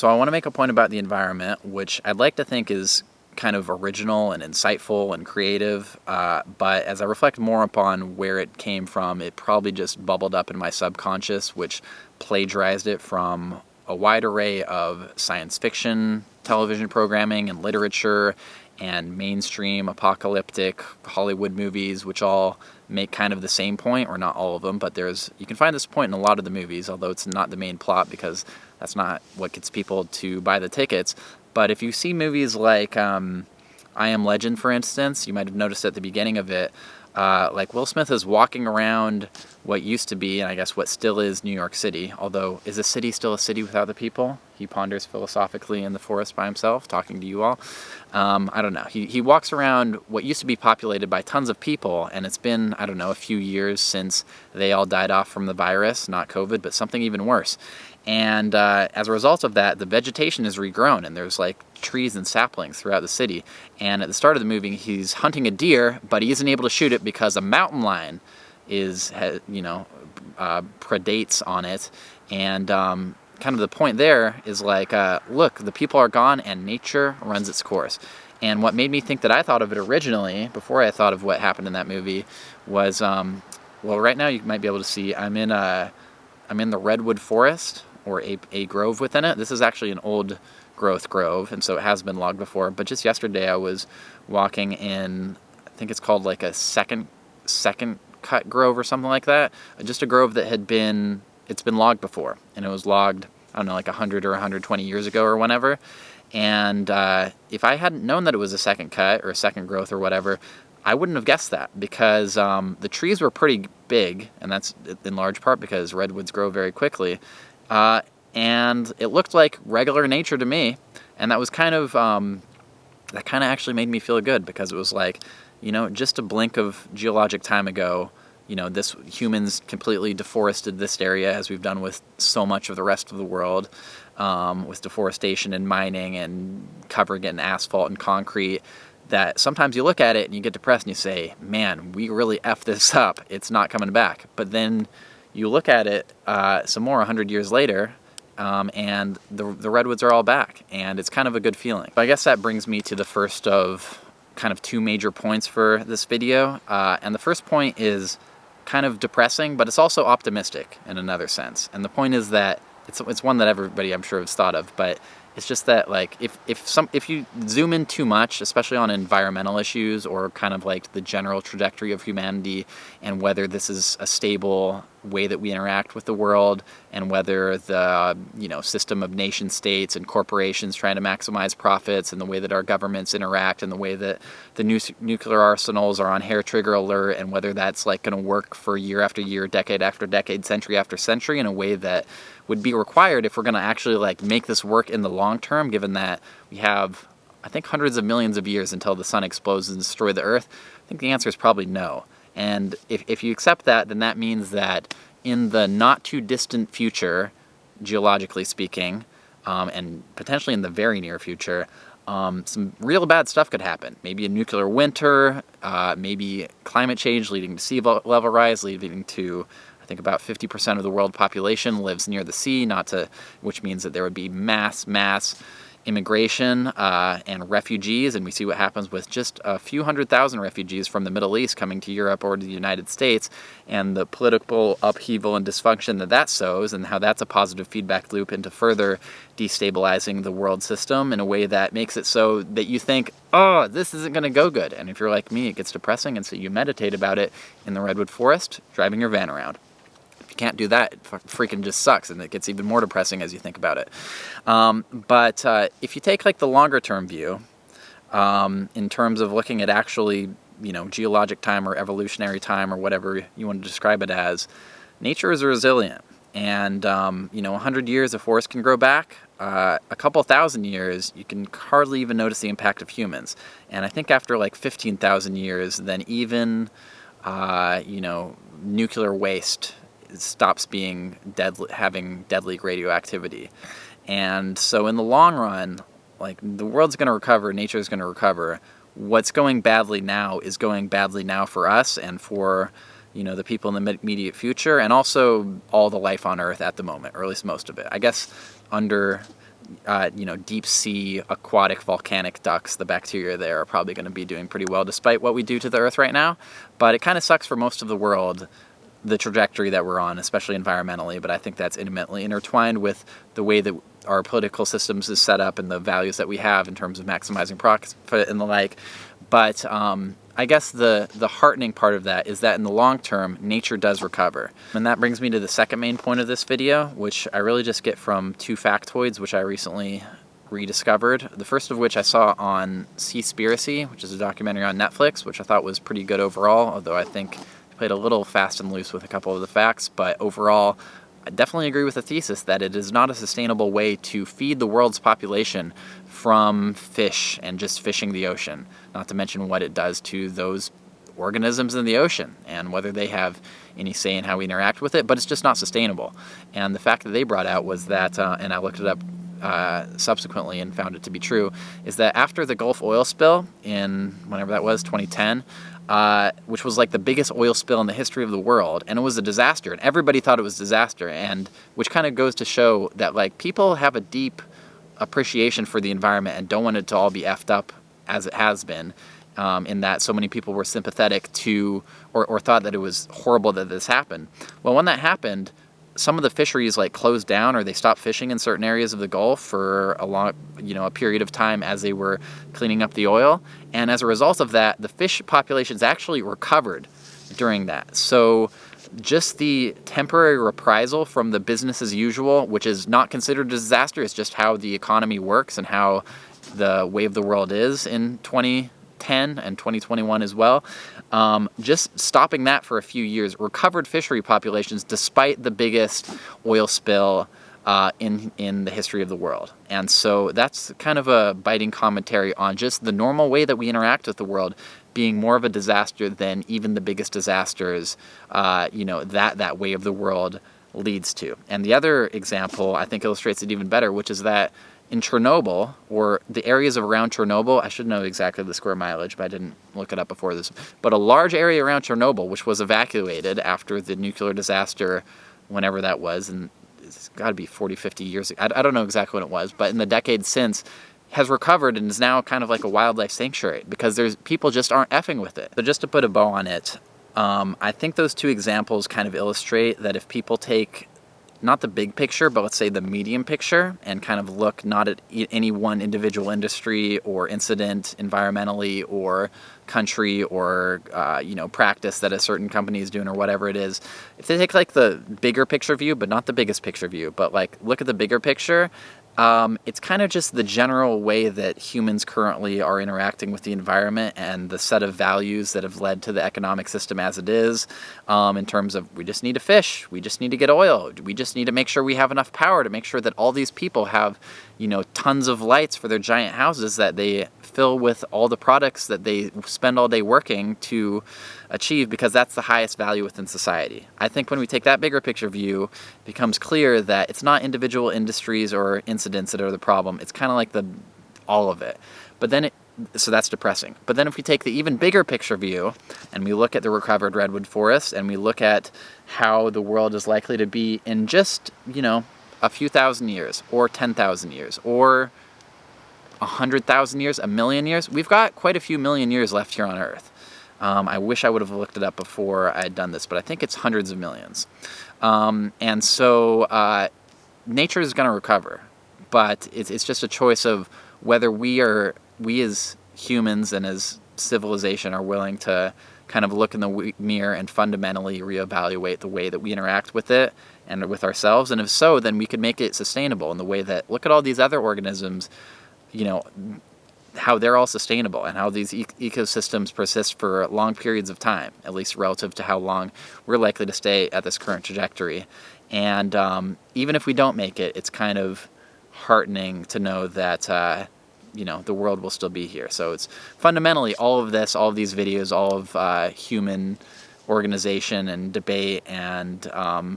So I want to make a point about the environment, which I'd like to think is kind of original and insightful and creative, but as I reflect more upon where it came from, it probably just bubbled up in my subconscious, which plagiarized it from a wide array of science fiction, television programming, and literature, and mainstream apocalyptic Hollywood movies, which all make kind of the same point, or not all of them, but you can find this point in a lot of the movies, although it's not the main plot because that's not what gets people to buy the tickets. But if you see movies like I Am Legend, for instance, you might have noticed at the beginning of it, like Will Smith is walking around what used to be, and I guess what still is, New York City. Although, is a city still a city without the people? He ponders philosophically in the forest by himself, talking to you all. I don't know. He walks around what used to be populated by tons of people, and it's been, I don't know, a few years since they all died off from the virus, not COVID, but something even worse. And as a result of that, the vegetation is regrown, and there's like trees and saplings throughout the city. And at the start of the movie, he's hunting a deer, but he isn't able to shoot it because a mountain lion predates on it. And kind of the point there is like, look, the people are gone and nature runs its course. And what made me think that I thought of it originally, before I thought of what happened in that movie, was, well, right now you might be able to see I'm in the redwood forest, or a grove within it. This is actually an old growth grove, and so it has been logged before. But just yesterday I was walking in, I think it's called like a second cut grove or something like that. Just a grove that it's been logged before, and it was logged, I don't know, like 100 or 120 years ago or whenever. And if I hadn't known that it was a second cut or a second growth or whatever, I wouldn't have guessed that, because the trees were pretty big, and that's in large part because redwoods grow very quickly. And it looked like regular nature to me, and that was kind of actually made me feel good, because it was like, just a blink of geologic time ago, humans completely deforested this area, as we've done with so much of the rest of the world, with deforestation and mining and covering it in asphalt and concrete, that sometimes you look at it and you get depressed and you say, man, we really effed this up. It's not coming back. But then you look at it some more 100 years later, and the redwoods are all back, and it's kind of a good feeling. But I guess that brings me to the first of kind of two major points for this video. And the first point is kind of depressing, but it's also optimistic in another sense. And the point is that it's one that everybody, I'm sure, has thought of, but it's just that, like, if you zoom in too much, especially on environmental issues, or kind of like the general trajectory of humanity, and whether this is a stable way that we interact with the world, and whether the system of nation states and corporations trying to maximize profits, and the way that our governments interact, and the way that the nuclear arsenals are on hair trigger alert, and whether that's like going to work for year after year, decade after decade, century after century, in a way that would be required if we're going to actually like make this work in the long term, given that we have, I think, hundreds of millions of years until the sun explodes and destroys the earth. I think the answer is probably no. And if you accept that, then that means that in the not too distant future, geologically speaking, and potentially in the very near future, some real bad stuff could happen. Maybe a nuclear winter, maybe climate change leading to sea level rise, leading to, I think, about 50% of the world population lives near the sea, which means that there would be mass immigration and refugees, and we see what happens with just a few 100,000 refugees from the Middle East coming to Europe or to the United States, and the political upheaval and dysfunction that sows, and how that's a positive feedback loop into further destabilizing the world system in a way that makes it so that you think, oh, this isn't going to go good. And if you're like me, it gets depressing, and so you meditate about it in the redwood forest, driving your van around. If you can't do that, it freaking just sucks, and it gets even more depressing as you think about it. But if you take like the longer term view, in terms of looking at actually, geologic time or evolutionary time or whatever you want to describe it as, nature is resilient. And, 100 years a forest can grow back. A couple thousand years, you can hardly even notice the impact of humans. And I think after like 15,000 years, then even, nuclear waste stops being having deadly radioactivity. And so in the long run, like, the world's going to recover, nature's going to recover. What's going badly now is going badly now for us and for, the people in the immediate future, and also all the life on Earth at the moment, or at least most of it. I guess under deep sea aquatic volcanic ducks, the bacteria there are probably going to be doing pretty well despite what we do to the Earth right now. But it kind of sucks for most of the world, the trajectory that we're on, especially environmentally. But I think that's intimately intertwined with the way that our political systems is set up and the values that we have in terms of maximizing profit and the like. But I guess the heartening part of that is that in the long term, nature does recover. And that brings me to the second main point of this video, which I really just get from two factoids, which I recently rediscovered. The first of which I saw on Seaspiracy, which is a documentary on Netflix, which I thought was pretty good overall, although I think I played a little fast and loose with a couple of the facts. But overall, I definitely agree with the thesis that it is not a sustainable way to feed the world's population from fish and just fishing the ocean, not to mention what it does to those organisms in the ocean and whether they have any say in how we interact with it, but it's just not sustainable. And the fact that they brought out was that, and I looked it up subsequently and found it to be true, is that after the Gulf oil spill in, whenever that was, 2010, which was like the biggest oil spill in the history of the world, and it was a disaster, and everybody thought it was a disaster, and which kind of goes to show that like people have a deep appreciation for the environment and don't want it to all be effed up as it has been, in that so many people were sympathetic to or thought that it was horrible that this happened. Well, when that happened, some of the fisheries like closed down or they stopped fishing in certain areas of the Gulf for a period of time as they were cleaning up the oil. And as a result of that, the fish populations actually recovered during that. So just the temporary reprisal from the business as usual, which is not considered a disaster, it's just how the economy works and how the way of the world is in 2010 and 2021 as well. Just stopping that for a few years recovered fishery populations despite the biggest oil spill in the history of the world. And so that's kind of a biting commentary on just the normal way that we interact with the world being more of a disaster than even the biggest disasters, that way of the world leads to. And the other example I think illustrates it even better, which is that in Chernobyl, or the areas around Chernobyl, I should know exactly the square mileage, but I didn't look it up before this, but a large area around Chernobyl, which was evacuated after the nuclear disaster, whenever that was, and it's got to be 40, 50 years ago. I don't know exactly when it was, but in the decades since, has recovered and is now kind of like a wildlife sanctuary because there's people just aren't effing with it. So just to put a bow on it, I think those two examples kind of illustrate that if people take not the big picture, but let's say the medium picture and kind of look not at any one individual industry or incident environmentally or country or, practice that a certain company is doing or whatever it is. If they take like the bigger picture view, but not the biggest picture view, but like look at the bigger picture, it's kind of just the general way that humans currently are interacting with the environment and the set of values that have led to the economic system as it is, in terms of we just need to fish, we just need to get oil, we just need to make sure we have enough power to make sure that all these people have, tons of lights for their giant houses that they fill with all the products that they spend all day working to achieve because that's the highest value within society. I think when we take that bigger picture view, it becomes clear that it's not individual industries or incidents that are the problem. It's kind of like all of it. So that's depressing. But then if we take the even bigger picture view and we look at the recovered redwood forests and we look at how the world is likely to be in just, a few thousand years or 10,000 years or 100,000 years, 1,000,000 years, we've got quite a few million years left here on Earth. I wish I would have looked it up before I had done this, but I think it's hundreds of millions. And so nature is going to recover, but it's just a choice of whether we as humans and as civilization are willing to kind of look in the mirror and fundamentally reevaluate the way that we interact with it and with ourselves. And if so, then we could make it sustainable in the way that, look at all these other organisms, how they're all sustainable and how these ecosystems persist for long periods of time, at least relative to how long we're likely to stay at this current trajectory. And even if we don't make it, it's kind of heartening to know that, the world will still be here. So it's fundamentally all of these videos, all of human organization and debate and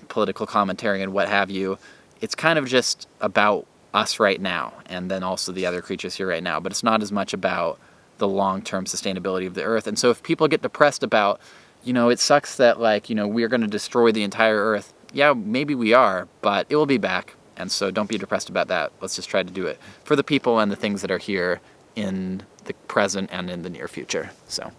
political commentary and what have you, it's kind of just about us right now and then also the other creatures here right now, but it's not as much about the long-term sustainability of the earth. And so if people get depressed about, it sucks that we're going to destroy the entire earth, yeah, maybe we are, but it will be back. And so don't be depressed about that. Let's just try to do it for the people and the things that are here in the present and in the near future. So